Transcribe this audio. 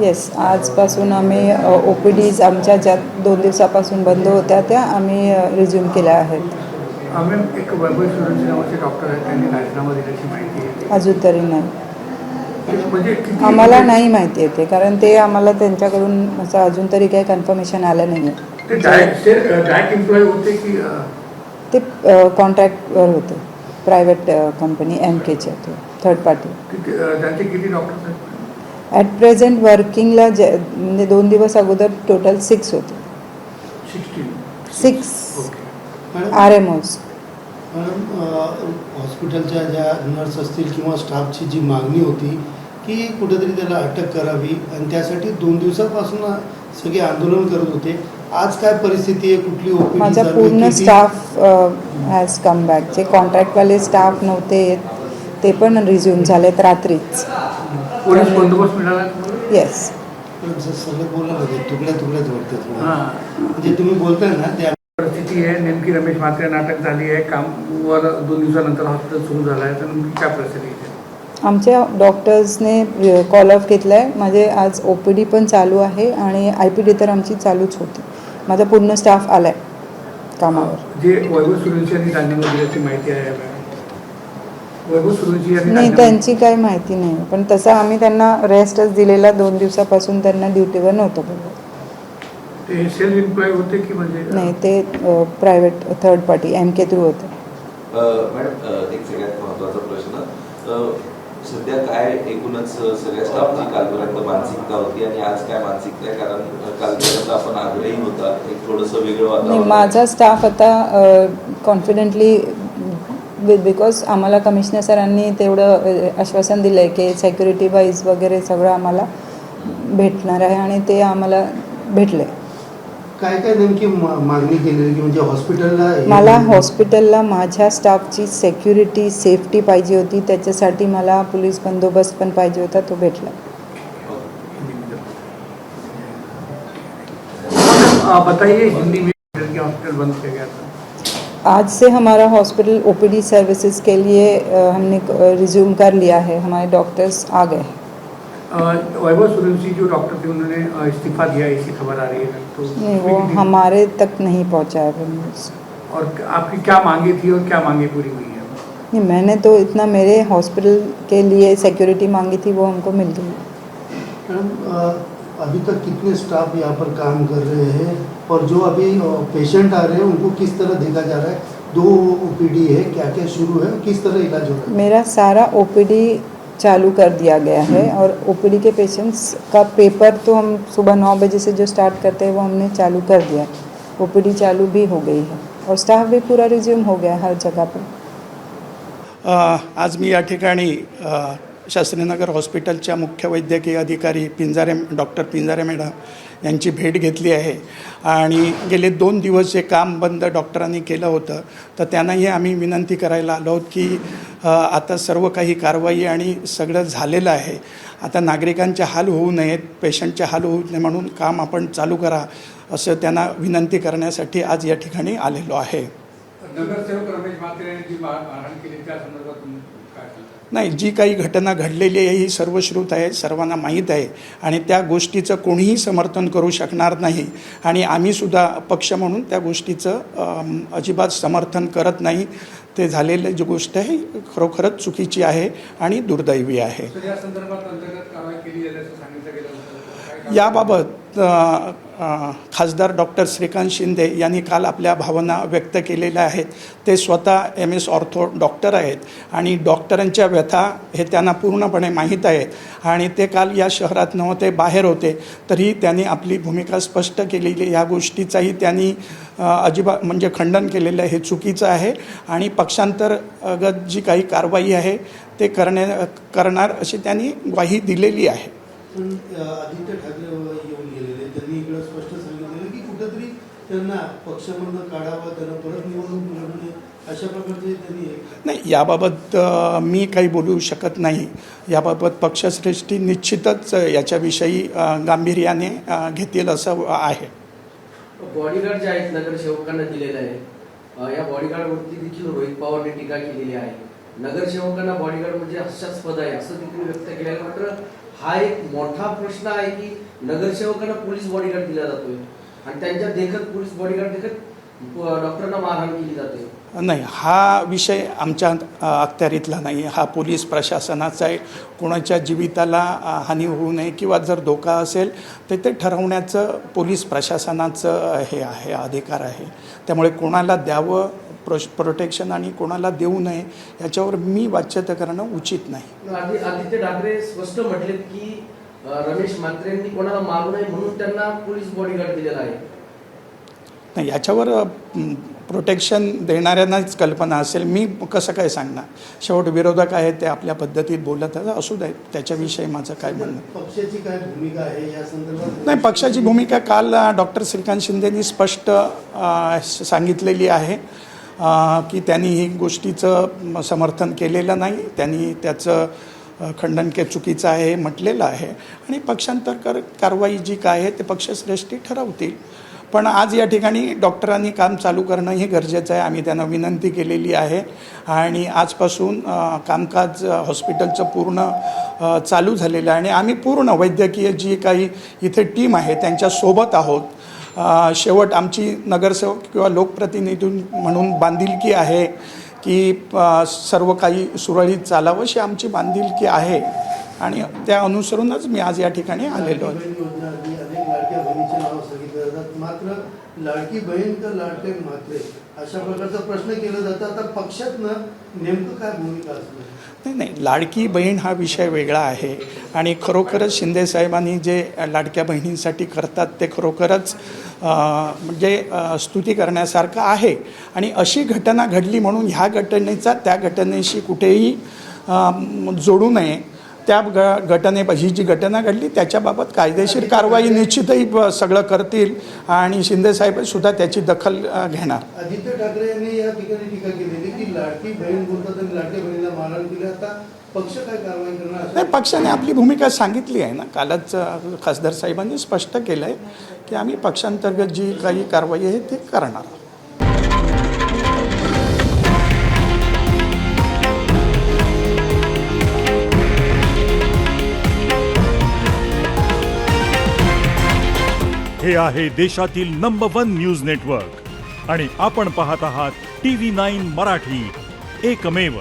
Yes, आजपासून आम्ही OPDs आमच्या ज्या 2 दिवसापासून बंद होत्या त्या आम्ही रिझ्यूम केल्या आहेत. मॅम, एक वैभव सूर्यवंशी नावाचे डॉक्टर आहेत, त्यांनी राजीनामा दिल्याची माहिती आहे. अजून तरी नाही, म्हणजे आम्हाला नाही माहिती आहे ते, कारण ते आम्हाला त्यांच्याकडून असं अजून तरी काही कन्फर्मेशन आलं नाही आहे. ते डायरेक्ट एम्प्लॉई होते की ते कॉन्ट्रॅक्टवर होते, प्रायव्हेट कंपनी MKचे होते, थर्ड पार्टी. त्यांचे किती डॉक्टर्स आहेत? ॲट प्रेझेंट वर्किंगला म्हणजे 2 दिवस अगोदर टोटल 6 होते. 6 RMOs. मॅडम, हॉस्पिटलच्या ज्या नर्स असतील किंवा स्टाफची जी मागणी होती की कुठेतरी त्याला अटक करावी आणि त्यासाठी 2 दिवसापासून सगळे आंदोलन करत होते. आज काय परिस्थिती आहे? कुठली OPD? माझा पूर्ण स्टाफ हॅज कम बॅक. जे कॉन्ट्रॅक्टवाले स्टाफ नव्हते ते पण रिझ्यूम झालेत रात्रीच. पोलीस बंदोबस्त मिळाला? येस. सगळं बोललं होते, तुकड्या तुकड्याच वाटते थोडं. म्हणजे तुम्ही बोलताय ना त्या परिस्थिती आहे नेमकी. रमेश म्हात्रे नाटक झाली आहे, कामवर 2 दिवसानंतर हॉस्पिटल सुरू झालं आहे, तर काय परिस्थिती आहे? आमच्या डॉक्टर्सने कॉल ऑफ घेतला आहे. माझे आज OPD पण चालू आहे आणि IPD तर आमची चालूच होती. माझा पूर्ण स्टाफ आला आहे कामावर. जे वैभव सूर्यवंशी यांनी राजीनामा दिल्याची माहिती आहे मॅम. वैभव सूर्यवंशी यांनी नाही, त्यांची काही माहिती नाही, पण तसं आम्ही त्यांना रेस्टच दिलेला. 2 दिवसापासून त्यांना ड्युटीवर नव्हतं बोलत. ते सेल्फ एम्प्लॉय होते की म्हणजे? नाही, ते private third party MK through होते. मॅडम, एक सगळ्यात महत्त्वाचा प्रश्न, सध्या काय एकूणच सगळ्या स्टाफची कालपर्यंत मानसिकता होती आणि आज काय मानसिकता आहे? कारण कालपर्यंत आपण आग्रही होता, एक थोडंसं वेगळं नाही, वातावरण. माझा स्टाफ आता कॉन्फिडेंटली बिकॉज आम्हाला कमिशनर सरांनी तेवढं आश्वासन दिलं आहे की सेक्युरिटी वाईज वगैरे सगळं आम्हाला भेटणार आहे आणि ते आम्हाला भेटले. काय काय नेमकी मागणी केलेली की म्हणजे हॉस्पिटलला? मला हॉस्पिटलला माझ्या स्टाफची सेक्युरिटी सेफ्टी पाहिजे होती, त्याच्यासाठी मला पोलीस बंदोबस्त पण पाहिजे होता, तो भेटला. बताइए, हिंदी में हॉस्पिटल बंद किया गया था. आज से हमारा हॉस्पिटल OPD सर्विसेज के लिए हमने रिज्यूम कर लिया है. हमारे डॉक्टर्स आ गए. वैभव सूर्यवंशी जो डॉक्टर थे उन्होंने इस्तीफा दिया, ऐसी खबर आ रही है, तो नहीं, वो हमारे तक नहीं पहुंचा है वो न्यूज़. और आपकी क्या मांगे थी और क्या मांगे पूरी हुई है? नहीं, मैंने तो इतना मेरे हॉस्पिटल के लिए सिक्योरिटी मांगी थी, वो हमको मिल गई. मैडम, अभी तक कितने स्टाफ यहाँ पर काम कर रहे हैं और जो अभी पेशेंट आ रहे हैं उनको किस तरह देखा जा रहा है? 2 OPD है, क्या क्या शुरू है, किस तरह इलाज हो रहा है? मेरा सारा OPD चालू कर दिया गया है और OPD के पेशेंट्स का पेपर तो हम सुबह 9 बजे से जो स्टार्ट करते हैं वो हमने चालू कर दिया. OPD चालू भी हो गई है और स्टाफ भी पूरा रिज्यूम हो गया हर जगह पर. आज मी या ठिकाणी शास्त्रीनगर हॉस्पिटलच्या मुख्य वैद्यकीय अधिकारी डॉक्टर पिंजारे मॅडम यांची भेट घेतली आहे आणि गेले 2 दिवस जे काम बंद डॉक्टरांनी केलं होतं, तर त्यांनाही आम्ही विनंती करायला आलो आहोत की आता सर्व काही कारवाई आणि सगळं झालेलं आहे. आता नागरिकांचे हाल होऊ नयेत, पेशंटचे हाल होऊ नये म्हणून काम आपण चालू करा, असं त्यांना विनंती करण्यासाठी आज या ठिकाणी आलेलो आहे. नगरसेवक रमेश म्हात्रे यांनी जी मारहाण केली त्या संदर्भात तुम्ही काय सांगता? नाही, जी काही घटना घडलेली आहे ही सर्वश्रुत आहे, सर्वांना माहीत आहे आणि त्या गोष्टीचं कोणीही समर्थन करू शकणार नाही आणि आम्हीसुद्धा पक्ष म्हणून त्या गोष्टीचं अजिबात समर्थन करत नाही. ते झालेली जी गोष्ट आहे खरोखरच चुकीची आहे आणि दुर्दैवी आहे. या संदर्भात अंतर्गत कारवाई केली जाईल असं सांगितलं गेलं होतं. याबाबत खासदार डॉक्टर श्रीकांत शिंदे यांनी काल आपल्या भावना व्यक्त केलेल्या आहेत. ते स्वतः MS ऑर्थो डॉक्टर आहेत आणि डॉक्टरांच्या व्यथा हे त्यांना पूर्णपणे माहीत आहेत आणि ते काल या शहरात नव्हते, बाहेर होते, तरी त्यांनी आपली भूमिका स्पष्ट केलेली. या गोष्टीचाही त्यांनी अजिबात म्हणजे खंडन केलेलं आहे. हे चुकीचं आहे आणि पक्षांतर्गत जी काही कारवाई आहे ते करणार अशी त्यांनी ग्वाही दिलेली आहे. आदित्य ठाकरे येऊन गेलेले, त्यांनी इकडं स्पष्ट सांगितलेलं की कुठंतरी त्यांना पक्षामधनं काढावं, त्यांना परत निवडणूक लढवणे, अशा प्रकारचे त्यांनी. नाही, याबाबत मी काही बोलू शकत नाही. याबाबत पक्षश्रेष्ठी निश्चितच याच्याविषयी गांभीर्याने घेतील असं आहे. बॉडीगार्ड जे आहेत नगरसेवकांना दिलेलं आहे, या बॉडीगार्डवरती देखील रोहित पवारने टीका केलेली आहे. नगरसेवकांना बॉडीगार्ड म्हणजे हास्यास्पद आहे असं देखील व्यक्त केलेलं. मात्र हा एक मोठा प्रश्न आहे की नगरसेवकांना पोलीस बॉडीगार्ड दिला जातोय आणि त्यांच्या देखत पोलीस बॉडीगार्ड देखत डॉक्टरांना मारहाण केली जाते. नाही, हा विषय आमच्या अखत्यारीतला नाही. हा पोलीस प्रशासनाचा आहे. कोणाच्या जीविताला हानी होऊ नये किंवा जर धोका असेल तर ते ठरवण्याचं पोलीस प्रशासनाचं हे आहे, अधिकार आहे. त्यामुळे कोणाला द्यावं प्रोटेक्शन आणि कोणाला देऊ नये याच्यावर मी वाच्यता करणं उचित नाही. आदित्य ठाकरे स्पष्ट म्हटलेत की रमेश म्हात्रेंनी कोणाला मारू नये म्हणून त्यांना पोलीस बॉडीगार्ड दिलेला आहे. नाही, याच्यावर प्रोटेक्शन देणाऱ्यांनाच कल्पना असेल. मी कसं काय सांगणार? शेवट विरोधक आहेत ते आपल्या पद्धतीत बोलत असू द्यात, त्याच्याविषयी माझं काय म्हणणं. पक्षाची काय भूमिका आहे या संदर्भात? नाही, पक्षाची भूमिका काल डॉक्टर श्रीकांत शिंदेंनी स्पष्ट सांगितलेली आहे की त्यांनी ही गोष्टीचं समर्थन केलेलं नाही. त्यांनी त्याचं खंडन के चुकीचं आहे म्हटलेलं आहे आणि पक्षांतर कारवाई जी काय आहे ते पक्षश्रेष्ठी ठरवतील. पण आज या ठिकाणी डॉक्टरांनी काम चालू करणं हे गरजेचं आहे. आम्ही त्यांना विनंती केलेली आहे आणि आजपासून कामकाज हॉस्पिटलचं पूर्ण चालू झालेलं आहे आणि आम्ही पूर्ण वैद्यकीय जी काही इथे टीम आहे त्यांच्यासोबत आहोत. शेवट आमची नगरसेवक किंवा लोकप्रतिनिधी म्हणून बांधिलकी आहे की सर्व काही सुरळीत चालावं अशी आमची बांधिलकी आहे आणि त्या अनुसरूनच मी आज या ठिकाणी आलेलो आहे. अनेक लाडक्या बहिणीचे नाव सांगितलं जातात, मात्र लाडकी बहीण का लाडके म्हात्रे अशा प्रकारचा प्रश्न केला जातो. आता पक्षातनं नेमकं काय भूमिका असणार? नाही, लाडकी बहीण हा विषय वेगळा आहे आणि खरोखरच शिंदेसाहेबांनी जे लाडक्या बहिणींसाठी करतात ते खरोखरच म्हणजे स्तुती करण्यासारखं आहे आणि अशी घटना घडली म्हणून ह्या घटनेचा त्या घटनेशी कुठेही जोडू नये. त्या ही जी घटना घडली त्याच्याबाबत कायदेशीर कारवाई निश्चितही सगळं करतील आणि शिंदेसाहेबसुद्धा त्याची दखल घेणार. आदित्य ठाकरे यांनी या ठिकाणी टीका केलेली की लाडकी बहीण बोलतात आणि लाडक्या बहिणीला मारहाण केली. आता पक्ष काय कारवाई करणार? नाही, पक्षाने आपली भूमिका सांगितली आहे ना. कालच खासदार साहेबांनी स्पष्ट केलं आहे की आम्ही पक्षांतर्गत जी काही कारवाई आहे ती करणार. हे आहे देशातील नंबर 1 न्यूज नेटवर्क आणि आपण पाहत आहात TV9 मराठी, एकमेव.